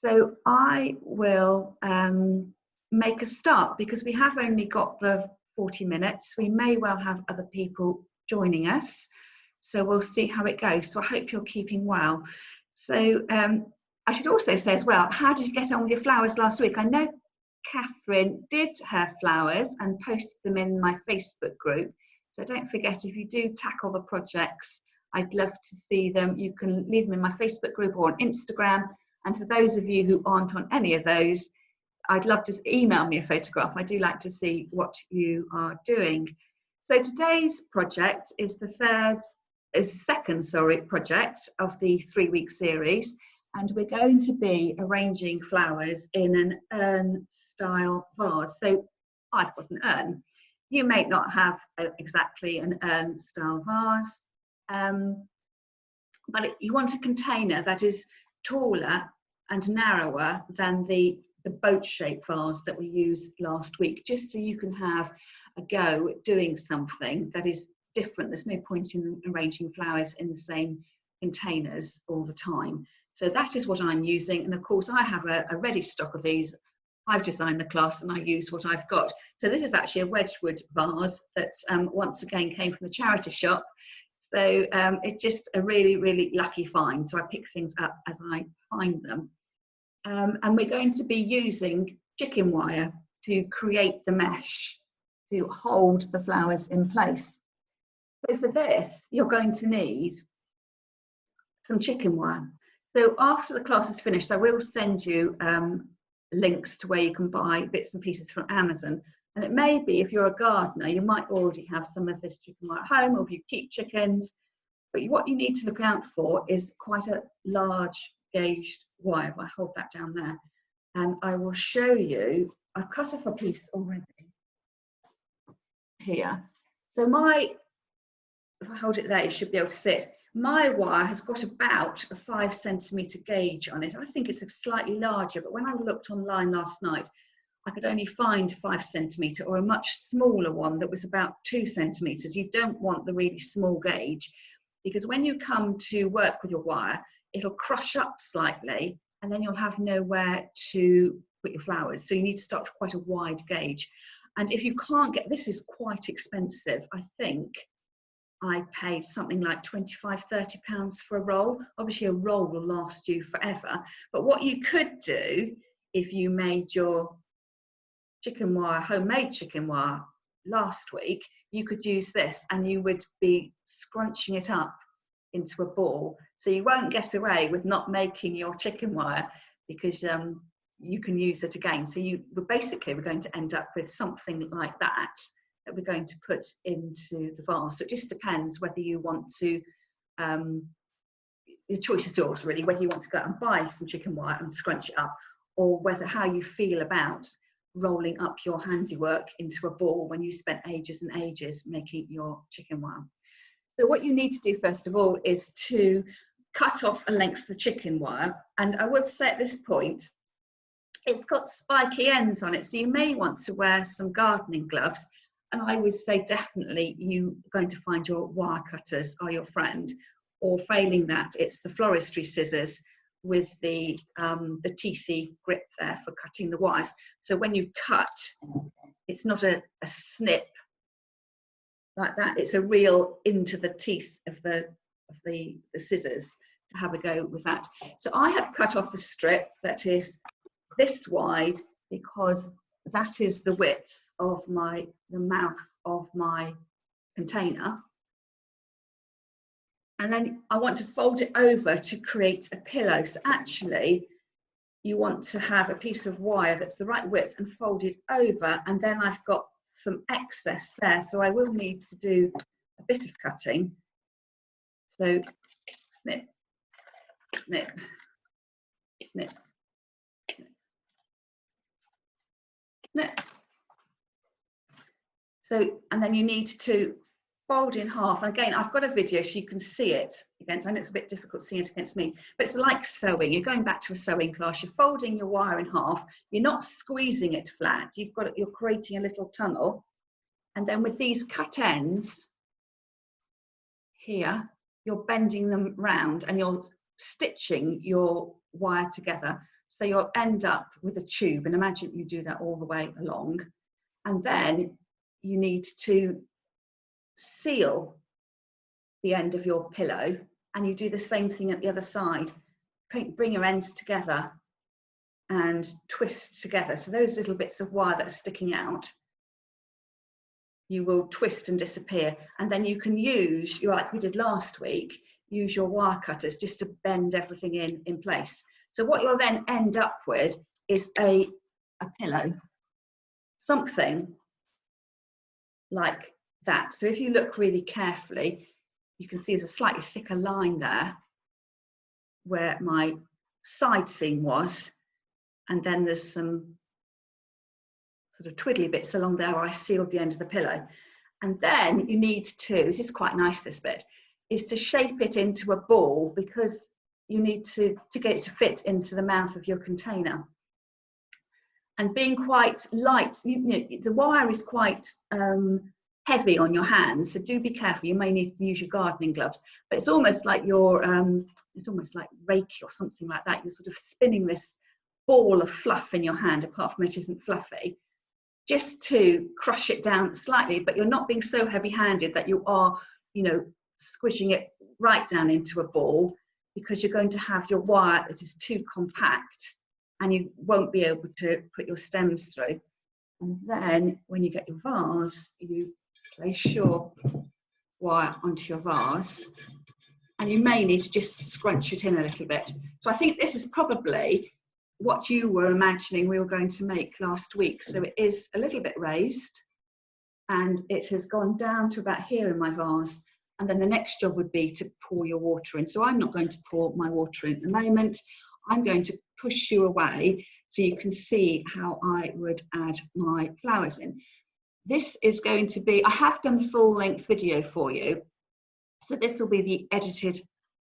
So I will make a start because we have only got the 40 minutes. We may well have other people joining us. So we'll see how it goes. So I hope you're keeping well. So I should also say as well, how did you get on with your flowers last week? I know Catherine did her flowers and posted them in my Facebook group. So don't forget, if you do tackle the projects, I'd love to see them. You can leave them in my Facebook group or on Instagram. And for those of you who aren't on any of those, I'd love to email me a photograph. I do like to see what you are doing. So today's project is the second project of the 3-week series. And we're going to be arranging flowers in an urn-style vase. So I've got an urn. You may not have exactly an urn-style vase, but you want a container that is taller and narrower than the boat-shaped vase that we used last week, just so you can have a go at doing something that is different. There's no point in arranging flowers in the same containers all the time. So that is what I'm using, and of course I have a ready stock of these. I've designed the class and I use what I've got. So this is actually a Wedgwood vase that once again came from the charity shop. So it's just a really, really lucky find. So I pick things up as I find them. And we're going to be using chicken wire to create the mesh to hold the flowers in place. So for this, you're going to need some chicken wire. So after the class is finished, I will send you links to where you can buy bits and pieces from Amazon. And it may be, if you're a gardener, you might already have some of this chicken wire at home, or if you keep chickens. But what you need to look out for is quite a large gauged wire. If I hold that down there, and I will show you, I've cut off a piece already here. So if I hold it there, you should be able to see it. My wire has got about a 5 centimetre gauge on it. I think it's a slightly larger, but when I looked online last night, I could only find 5 centimetre or a much smaller one that was about 2 centimetres. You don't want the really small gauge, because when you come to work with your wire, it'll crush up slightly and then you'll have nowhere to put your flowers. So you need to start with quite a wide gauge. And if you can't get, this is quite expensive. I think I paid something like £25–30 for a roll. Obviously a roll will last you forever. But what you could do, if you made your chicken wire, homemade chicken wire last week, you could use this and you would be scrunching it up into a ball. So you won't get away with not making your chicken wire, because you can use it again. So we're going to end up with something like that we're going to put into the vase. So it just depends whether you want to, the choice is yours really, whether you want to go out and buy some chicken wire and scrunch it up, or how you feel about rolling up your handiwork into a ball when you spent ages and ages making your chicken wire. So what you need to do first of all is to cut off a length of the chicken wire. And I would say at this point, it's got spiky ends on it, so you may want to wear some gardening gloves. And I would say definitely you're going to find your wire cutters are your friend, or failing that, it's the floristry scissors with the teethy grip there for cutting the wires. So when you cut, it's not a snip like that, it's a real into the teeth of the scissors to have a go with that. So I have cut off a strip that is this wide, because that is the width of the mouth of my container. And then I want to fold it over to create a pillow. So actually you want to have a piece of wire that's the right width and fold it over, and then I've got some excess there, so I will need to do a bit of cutting. So snip, snip, snip, snip. So, and then you need to fold in half. And again, I've got a video so you can see it against, I know it's a bit difficult seeing it against me, but it's like sewing. You're going back to a sewing class, you're folding your wire in half, you're not squeezing it flat, you're creating a little tunnel. And then with these cut ends here, you're bending them round and you're stitching your wire together. So you'll end up with a tube, and imagine you do that all the way along. And then you need to seal the end of your pillow, and you do the same thing at the other side. Bring your ends together and twist together. So those little bits of wire that are sticking out, you will twist and disappear. And then you can use, like we did last week, use your wire cutters just to bend everything in place. So what you'll then end up with is a pillow, something like that. So if you look really carefully, you can see there's a slightly thicker line there where my side seam was, and then there's some sort of twiddly bits along there where I sealed the end of the pillow. And then you need to, this is quite nice, this bit, is to shape it into a ball, because you need to get it to fit into the mouth of your container. And being quite light, the wire is quite heavy on your hands, so do be careful. You may need to use your gardening gloves, but it's almost like you're, it's almost like Reiki or something like that. You're sort of spinning this ball of fluff in your hand, apart from it isn't fluffy, just to crush it down slightly, but you're not being so heavy-handed that you are, squishing it right down into a ball, because you're going to have your wire that is too compact and you won't be able to put your stems through. And then when you get your vase, you place your wire onto your vase, and you may need to just scrunch it in a little bit. So I think this is probably what you were imagining we were going to make last week. So it is a little bit raised, and it has gone down to about here in my vase. And then the next job would be to pour your water in. So I'm not going to pour my water in at the moment. I'm going to push you away so you can see how I would add my flowers in. This is going to be, I have done the full length video for you. So this will be the edited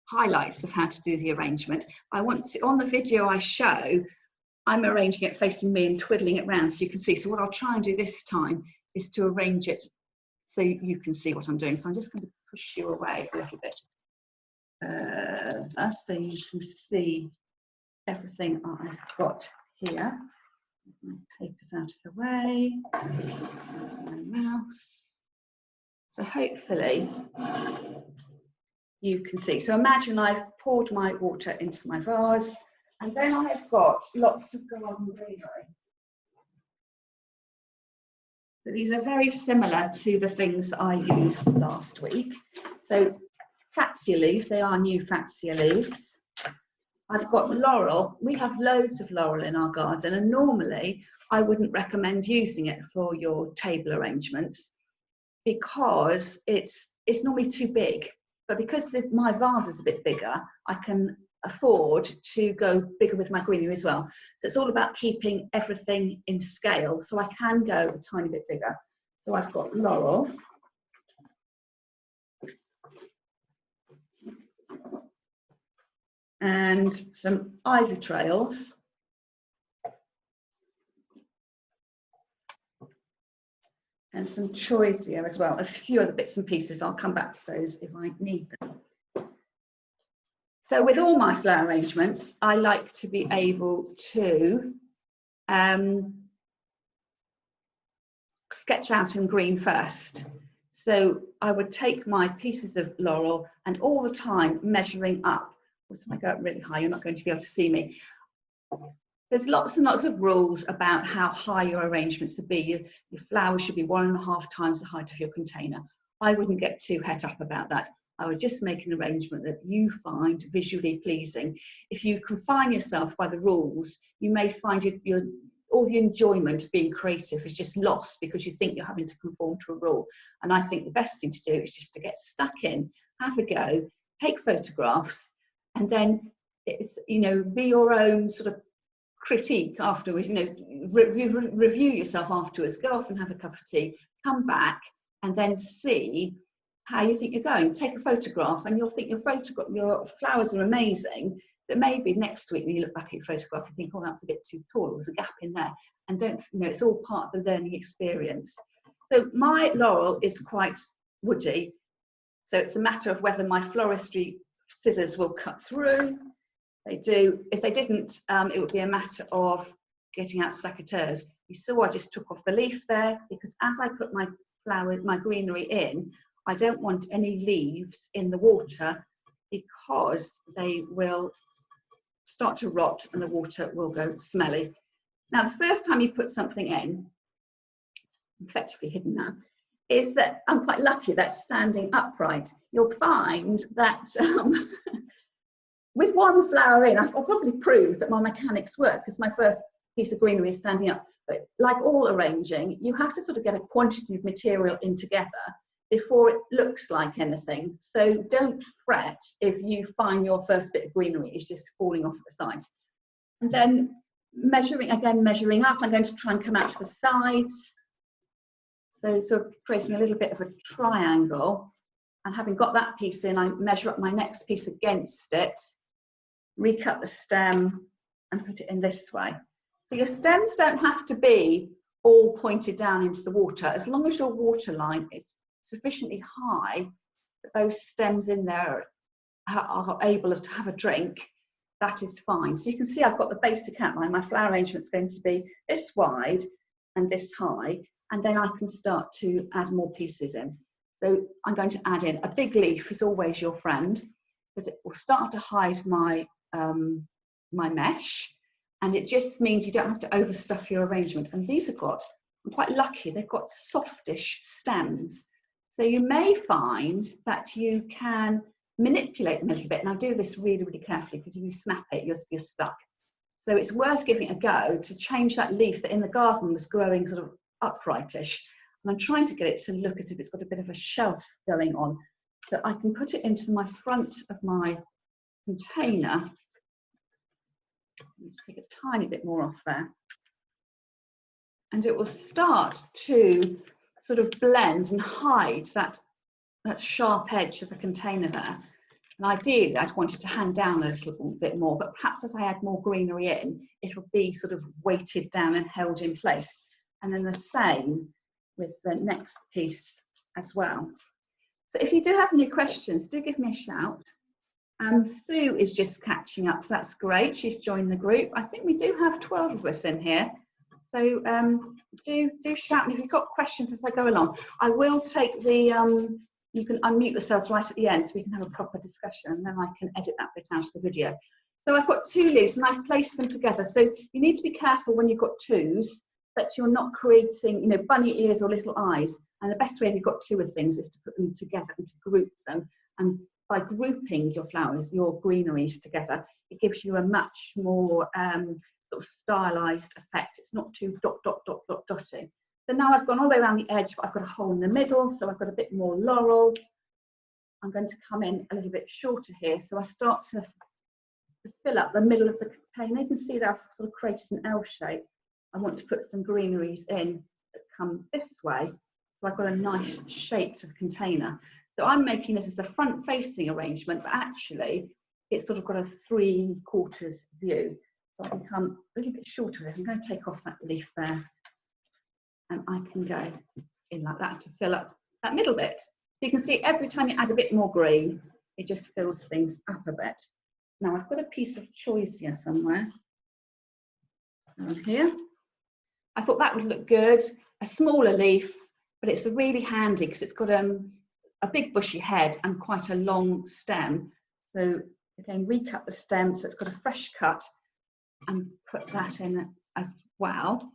highlights of how to do the arrangement. I want to, on the video I show, I'm arranging it facing me and twiddling it around so you can see. So what I'll try and do this time is to arrange it so you can see what I'm doing. So I'm just going to push you away a little bit so you can see everything I've got here. My paper's out of the way, my mouse. So hopefully you can see. So imagine I've poured my water into my vase, and then I've got lots of garden greenery. So these are very similar to the things I used last week. So fatsia leaves, they are new fatsia leaves. I've got laurel. We have loads of laurel in our garden, and normally I wouldn't recommend using it for your table arrangements because it's normally too big. But because my vase is a bit bigger, I can afford to go bigger with my greenery as well. So it's all about keeping everything in scale. So I can go a tiny bit bigger. So I've got laurel. And some ivy trails. And some choisia as well. A few other bits and pieces. I'll come back to those if I need them. So with all my flower arrangements, I like to be able to sketch out in green first. So I would take my pieces of laurel and all the time measuring up. If I go up really high, you're not going to be able to see me. There's lots and lots of rules about how high your arrangements should be. Your flowers should be 1.5 times the height of your container. I wouldn't get too het up about that. I would just make an arrangement that you find visually pleasing. If you confine yourself by the rules, you may find all the enjoyment of being creative is just lost because you think you're having to conform to a rule. And I think the best thing to do is just to get stuck in, have a go, take photographs, and then it's, be your own sort of critique afterwards, review yourself afterwards, go off and have a cup of tea, come back and then see how you think you're going. Take a photograph and you'll think your flowers are amazing, but maybe next week when you look back at your photograph you think, oh, that's a bit too tall, there's a gap in there. And don't, it's all part of the learning experience. So my laurel is quite woody, so it's a matter of whether my floristry scissors will cut through. They do. If they didn't, it would be a matter of getting out secateurs. You saw I just took off the leaf there, because as I put my flowers, my greenery in, I don't want any leaves in the water, because they will start to rot and the water will go smelly. Now, the first time you put something in, effectively hidden now, is that I'm quite lucky that's standing upright. You'll find that with one flower in, I'll probably prove that my mechanics work, because my first piece of greenery is standing up. But like all arranging, you have to sort of get a quantity of material in together before it looks like anything. So don't fret if you find your first bit of greenery is just falling off the sides. And then measuring up, I'm going to try and come out to the sides. So sort of creating a little bit of a triangle. And having got that piece in, I measure up my next piece against it, recut the stem and put it in this way. So your stems don't have to be all pointed down into the water, as long as your water line is sufficiently high that those stems in there are able to have a drink. That is fine. So you can see I've got the basic outline. My flower arrangement is going to be this wide and this high, and then I can start to add more pieces in. So I'm going to add in a big leaf is always your friend, because it will start to hide my my mesh, and it just means you don't have to overstuff your arrangement. And these have got, I'm quite lucky, they've got softish stems. So you may find that you can manipulate them a little bit. Now do this really, really carefully, because if you snap it, you're stuck. So it's worth giving it a go to change that leaf that in the garden was growing sort of uprightish. And I'm trying to get it to look as if it's got a bit of a shelf going on. So I can put it into my front of my container. Let's take a tiny bit more off there. And it will start to sort of blend and hide that sharp edge of the container there. And ideally, I'd want it to hang down a little bit more, but perhaps as I add more greenery in, it'll be sort of weighted down and held in place. And then the same with the next piece as well. So if you do have any questions, do give me a shout. Sue is just catching up, so that's great. She's joined the group. I think we do have 12 of us in here. So do shout me if you've got questions as I go along. I will take the, you can unmute yourselves right at the end so we can have a proper discussion, and then I can edit that bit out of the video. So I've got two leaves and I've placed them together. So you need to be careful when you've got twos that you're not creating, you know, bunny ears or little eyes. And the best way if you've got two of things is to put them together and to group them. And by grouping your flowers, your greeneries together, it gives you a much more sort of stylized effect. It's not too dotty. So now I've gone all the way around the edge, but I've got a hole in the middle, so I've got a bit more laurel. I'm going to come in a little bit shorter here, so I start to fill up the middle of the container. You can see that I've sort of created an L shape. I want to put some greeneries in that come this way, so I've got a nice shape to the container. So I'm making this as a front-facing arrangement, but actually it's sort of got a 3/4 view. So I can come a little bit shorter. I'm going to take off that leaf there, and I can go in like that to fill up that middle bit. So you can see every time you add a bit more green, it just fills things up a bit. Now I've got a piece of choice here somewhere. Down here. I thought that would look good. A smaller leaf, but it's really handy because it's got a big bushy head and quite a long stem. So again, recut the stem so it's got a fresh cut and put that in as well.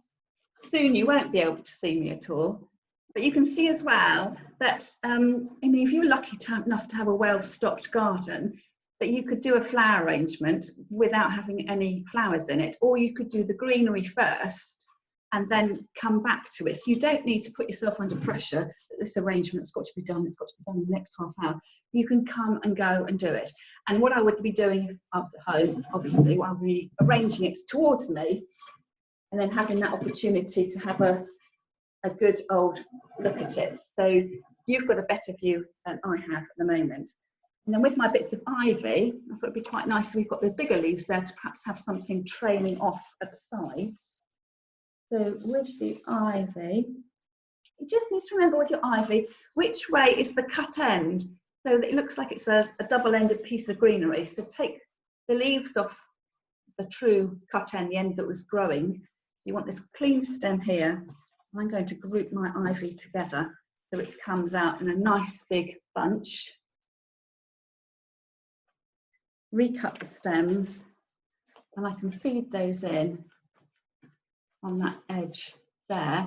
Soon you won't be able to see me at all, but you can see as well that I mean, if you're lucky enough to have a well-stocked garden, that you could do a flower arrangement without having any flowers in it, or you could do the greenery first and then come back to it. So you don't need to put yourself under pressure that this arrangement's got to be done, it's got to be done in the next half hour. You can come and go and do it. And what I would be doing if I was at home, obviously, I'll be arranging it towards me and then having that opportunity to have a good old look at it. So you've got a better view than I have at the moment. And then with my bits of ivy, I thought it'd be quite nice. We've got the bigger leaves there to perhaps have something trailing off at the sides. So with the ivy, you just need to remember with your ivy, which way is the cut end? So that it looks like it's a double-ended piece of greenery. So take the leaves off the true cut end, the end that was growing. So you want this clean stem here. I'm going to group my ivy together so it comes out in a nice big bunch. Recut the stems, and I can feed those in on that edge there.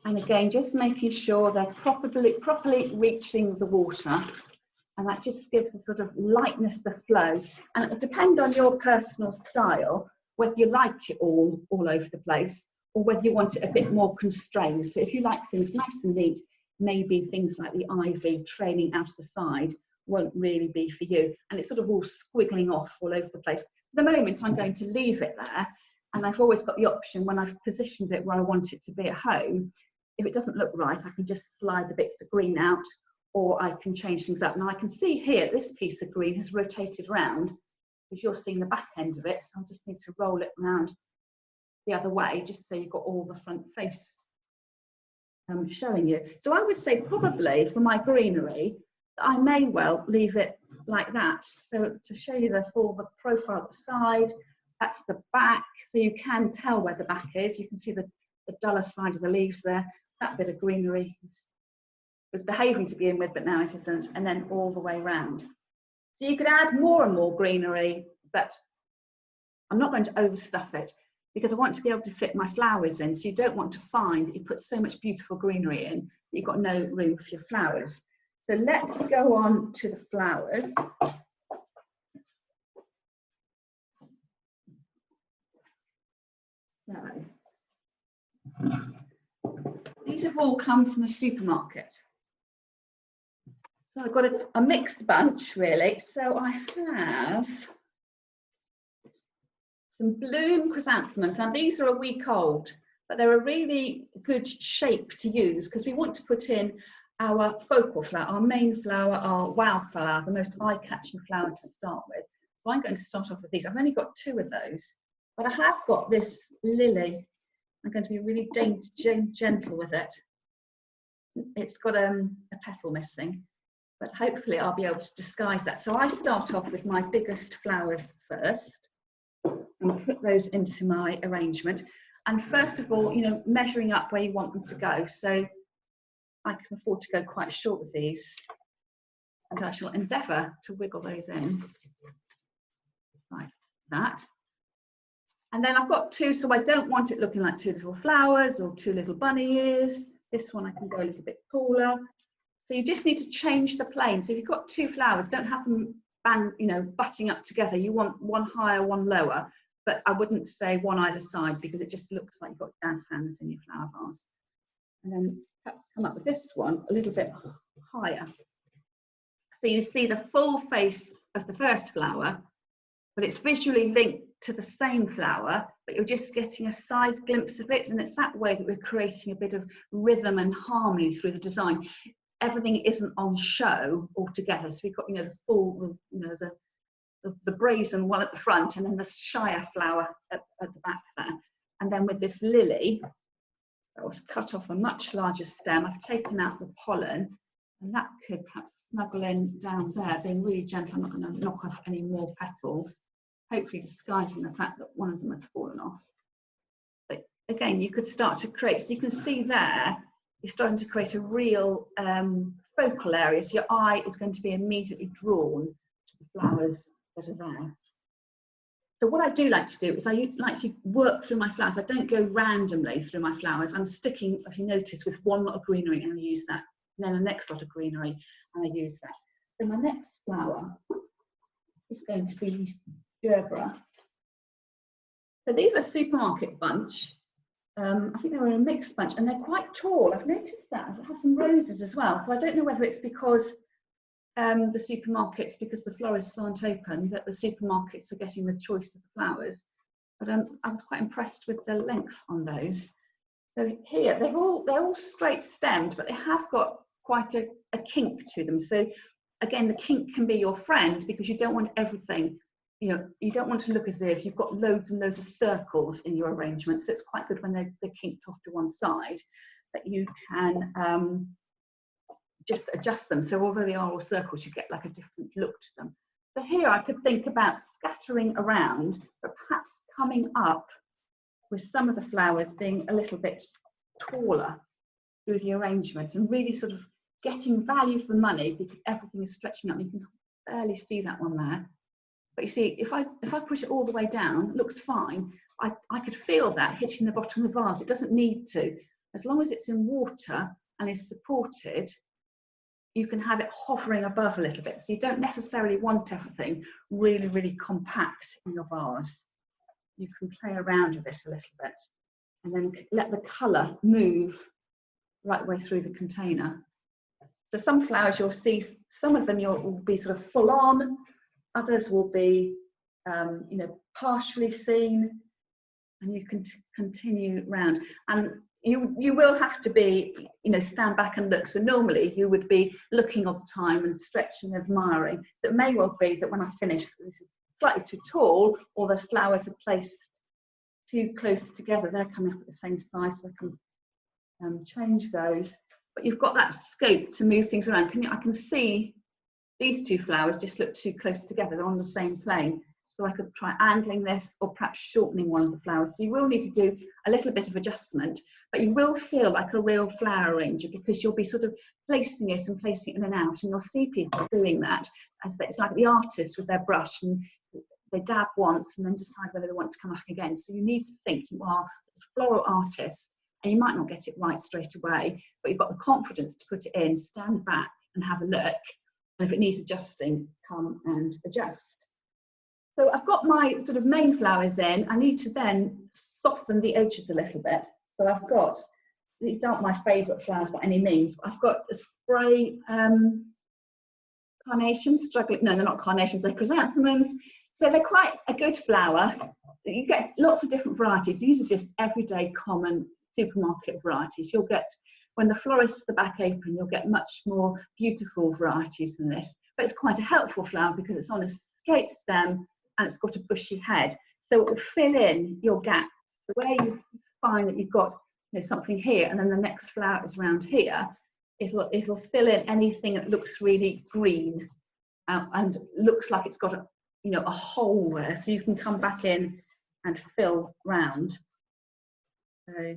And again, just making sure they're properly reaching the water. And that just gives a sort of lightness of flow. And it will depend on your personal style, whether you like it all over the place, or whether you want it a bit more constrained. So if you like things nice and neat, maybe things like the ivy trailing out of the side won't really be for you. And it's sort of all squiggling off all over the place. For the moment, I'm going to leave it there. And I've always got the option, when I've positioned it where I want it to be at home, if it doesn't look right, I can just slide the bits of green out, or I can change things up. Now I can see here, this piece of green has rotated around, because you're seeing the back end of it. So I just need to roll it around the other way, just so you've got all the front face showing you. So I would say probably for my greenery, I may well leave it like that. So to show you the profile of the side, that's the back. So you can tell where the back is. You can see the duller side of the leaves there. That bit of greenery was behaving to begin with, but now it isn't. And then all the way round. So you could add more and more greenery, but I'm not going to overstuff it, because I want to be able to fit my flowers in. So you don't want to find that you put so much beautiful greenery in that you've got no room for your flowers. So let's go on to the flowers. So these have all come from the supermarket. So I've got a mixed bunch, really. So I have some bloom chrysanthemums. Now these are a week old, but they're a really good shape to use, because we want to put in our focal flower, our main flower, our wow flower, the most eye-catching flower to start with. So I'm going to start off with these. I've only got 2 of those, but I have got this lily. I'm going to be really gentle with it. It's got a petal missing, but hopefully I'll be able to disguise that. So I start off with my biggest flowers first and put those into my arrangement. And first of all, you know, measuring up where you want them to go. So I can afford to go quite short with these, and I shall endeavour to wiggle those in like that. And then I've got 2, so I don't want it looking like 2 little flowers or 2 little bunny ears. This one I can go a little bit taller. So you just need to change the plane. So if you've got 2 flowers, don't have them butting up together. You want one higher, one lower, but I wouldn't say one either side, because it just looks like you've got jazz hands in your flower vase. And then perhaps come up with this one a little bit higher. So you see the full face of the first flower, but it's visually linked to the same flower, but you're just getting a side glimpse of it. And it's that way that we're creating a bit of rhythm and harmony through the design. Everything isn't on show altogether. So we've got, the full, the brazen one at the front, and then the shire flower at the back there. And then with this lily, that was cut off a much larger stem. I've taken out the pollen, and that could perhaps snuggle in down there, being really gentle. I'm not going to knock off any more petals, hopefully disguising the fact that one of them has fallen off. But again, you could start to create, so you can see there, you're starting to create a real focal area. So your eye is going to be immediately drawn to the flowers that are there. So what I do like to do is I like to work through my flowers. I don't go randomly through my flowers. I'm sticking, if you notice, with one lot of greenery, and I use that. And then the next lot of greenery, and I use that. So my next flower is going to be gerbera. So these are a supermarket bunch. I think they were a mixed bunch, and they're quite tall. I've noticed that. I have some roses as well. So I don't know whether it's because the supermarkets, because the florists aren't open, that the supermarkets are getting the choice of the flowers. But I was quite impressed with the length on those. So here, they're all straight stemmed, but they have got quite a kink to them. So again, the kink can be your friend, because you don't want everything, you don't want to look as if you've got loads and loads of circles in your arrangement. So it's quite good when they're kinked off to one side, that you can just adjust them. So although they are all circles, you get like a different look to them. So here I could think about scattering around, but perhaps coming up with some of the flowers being a little bit taller through the arrangement, and really sort of getting value for money because everything is stretching up. You can barely see that one there. But you see, if I push it all the way down, it looks fine. I could feel that hitting the bottom of the vase. It doesn't need to. As long as it's in water and is supported, you can have it hovering above a little bit. So you don't necessarily want everything really, really compact in your vase. You can play around with it a little bit and then let the colour move right the way through the container. So some flowers you'll see, some of them will be sort of full on, others will be, you know, partially seen, and you can continue round. And you will have to be, you know, stand back and look. So normally you would be looking all the time and stretching and admiring. So it may well be that when I finish, this is slightly too tall, or the flowers are placed too close together. They're coming up at the same size, so I can change those. But you've got that scope to move things around. I can see these two flowers just look too close together. They're on the same plane. So I could try angling this or perhaps shortening one of the flowers. So you will need to do a little bit of adjustment, but you will feel like a real flower arranger because you'll be sort of placing it in and out, and you'll see people doing that. It's like the artist with their brush, and they dab once and then decide whether they want to come back again. So you need to think you are a floral artist, and you might not get it right straight away, but you've got the confidence to put it in, stand back and have a look. And if it needs adjusting, come and adjust. So I've got my sort of main flowers in. I need to then soften the edges a little bit. So I've got, these aren't my favourite flowers by any means, but I've got a spray carnations, no, they're not carnations, they're chrysanthemums. So they're quite a good flower. You get lots of different varieties. These are just everyday common supermarket varieties. You'll get, when the florists are back open, you'll get much more beautiful varieties than this. But it's quite a helpful flower because it's on a straight stem and it's got a bushy head. So it will fill in your gaps. So where you find that you've got, you know, something here and then the next flower is around here, it'll fill in anything that looks really green and looks like it's got a, you know, a hole there. So you can come back in and fill round. So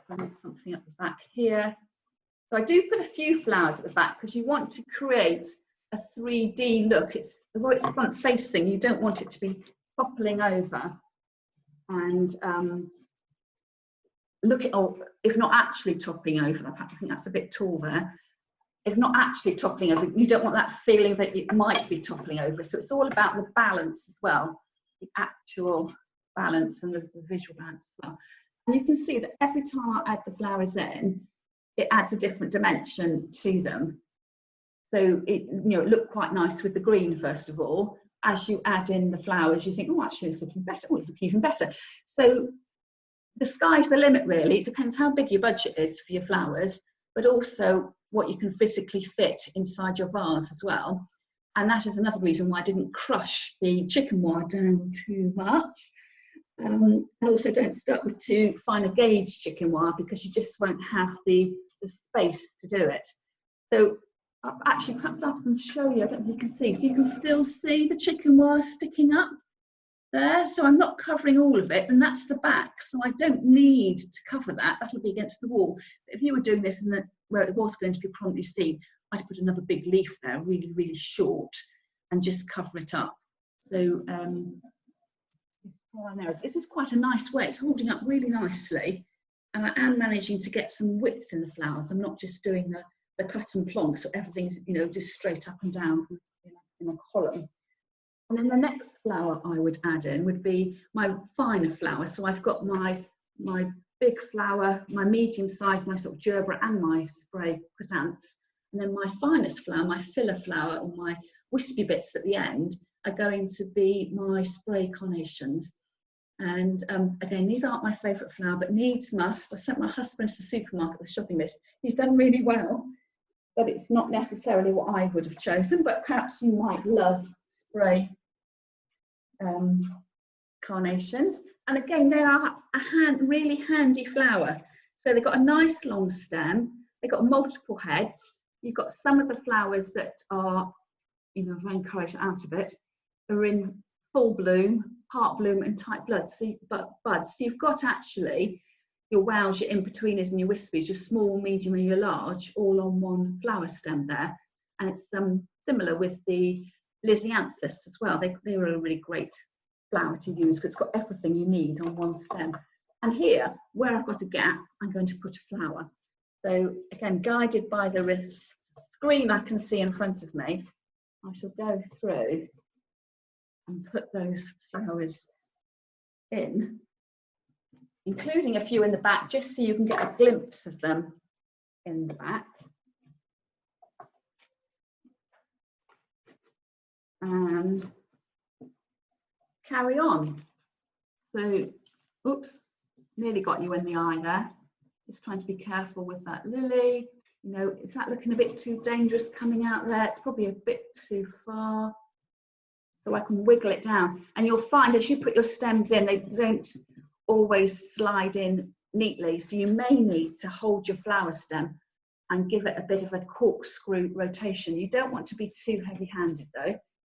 there's something at the back here. So I do put a few flowers at the back because you want to create a 3D look. Although it's front facing, you don't want it to be toppling over and look at, or if not actually toppling over, I think that's a bit tall there. If not actually toppling over, you don't want that feeling that it might be toppling over. So it's all about the balance as well, the actual balance and the visual balance as well. And you can see that every time I add the flowers in, it adds a different dimension to them. So it, you know, it looked quite nice with the green first of all. As you add in the flowers, you think, oh, actually it's looking better. Oh, it's looking even better. So the sky's the limit, really. It depends how big your budget is for your flowers, but also what you can physically fit inside your vase as well. And that is another reason why I didn't crush the chicken wire down too much. And also don't start with too fine a gauge chicken wire because you just won't have the space to do it. So actually, perhaps I can show you, I don't know if you can see. So you can still see the chicken wire sticking up there. So I'm not covering all of it, and that's the back. So I don't need to cover that. That'll be against the wall. But if you were doing this and where it was going to be prominently seen, I'd put another big leaf there, really, really short, and just cover it up. So this is quite a nice way. It's holding up really nicely, and I am managing to get some width in the flowers. I'm not just doing the cut and plonk, so everything's, you know, just straight up and down in a column. And then the next flower I would add in would be my finer flower. So I've got my big flower, my medium size, my sort of gerbera and my spray chrysanthemums. And then my finest flower, my filler flower, or my wispy bits at the end are going to be my spray carnations. And again, these aren't my favourite flower, but needs must. I sent my husband to the supermarket with a shopping list. He's done really well, but it's not necessarily what I would have chosen, but perhaps you might love spray carnations. And again, they are a really handy flower. So they've got a nice long stem, they've got multiple heads. You've got some of the flowers that are you know, I've encouraged out of it, are in full bloom, part bloom and tight buds. So you've got actually your wows, your in-betweeners and your wispies, your small, medium and your large, all on one flower stem there. And it's similar with the Lysianthus as well. They were a really great flower to use because it's got everything you need on one stem. And here, where I've got a gap, I'm going to put a flower. So again, guided by the screen I can see in front of me, I shall go through and put those flowers in, including a few in the back, just so you can get a glimpse of them in the back. And carry on. So, oops, nearly got you in the eye there. Just trying to be careful with that lily. You know, is that looking a bit too dangerous coming out there? It's probably a bit too far. So I can wiggle it down. And you'll find as you put your stems in, they don't always slide in neatly. So you may need to hold your flower stem and give it a bit of a corkscrew rotation. You don't want to be too heavy-handed though.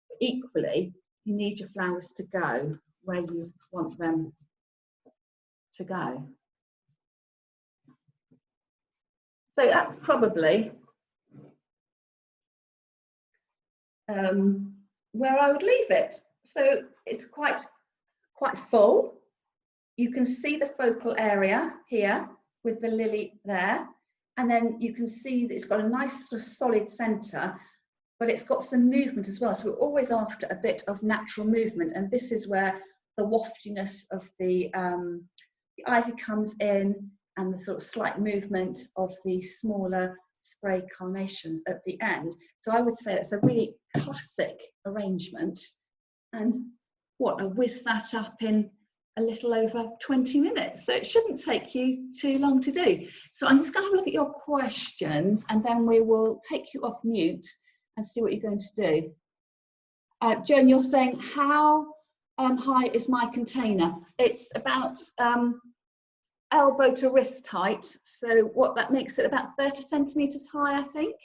But equally, you need your flowers to go where you want them to go. So that's probably where I would leave it. So it's quite full. You can see the focal area here with the lily there, and then you can see that it's got a nice sort of solid centre, but it's got some movement as well. So we're always after a bit of natural movement, and this is where the waftiness of the ivy comes in, and the sort of slight movement of the smaller spray carnations at the end. So I would say it's a really classic arrangement, and I whiz that up in a little over 20 minutes. So it shouldn't take you too long to do. So I'm just going to have a look at your questions, and then we will take you off mute and see what you're going to do. Joan, you're saying, how high is my container? It's about elbow to wrist height, so what that makes it about 30 centimeters high, I think.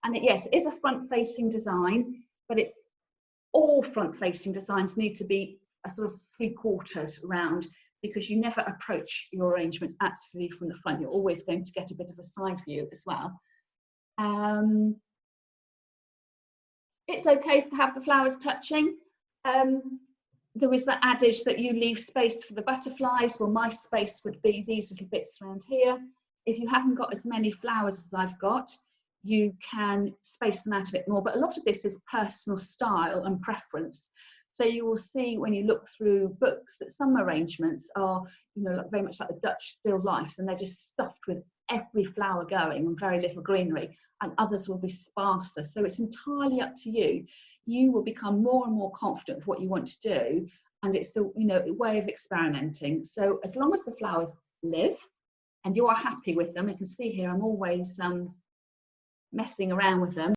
And yes, it is a front-facing design, but it's all front-facing designs need to be a sort of 3/4 round, because you never approach your arrangement actually from the front. You're always going to get a bit of a side view as well. It's okay to have the flowers touching. There is that adage that you leave space for the butterflies. Well, my space would be these little bits around here. If you haven't got as many flowers as I've got, you can space them out a bit more, but a lot of this is personal style and preference. So you will see when you look through books that some arrangements are, you know, very much like the Dutch still lifes, and they're just stuffed with every flower going and very little greenery, and others will be sparser. So it's entirely up to you. You will become more and more confident with what you want to do, and it's a, you know, a way of experimenting. So as long as the flowers live and you are happy with them, you can see here I'm always messing around with them.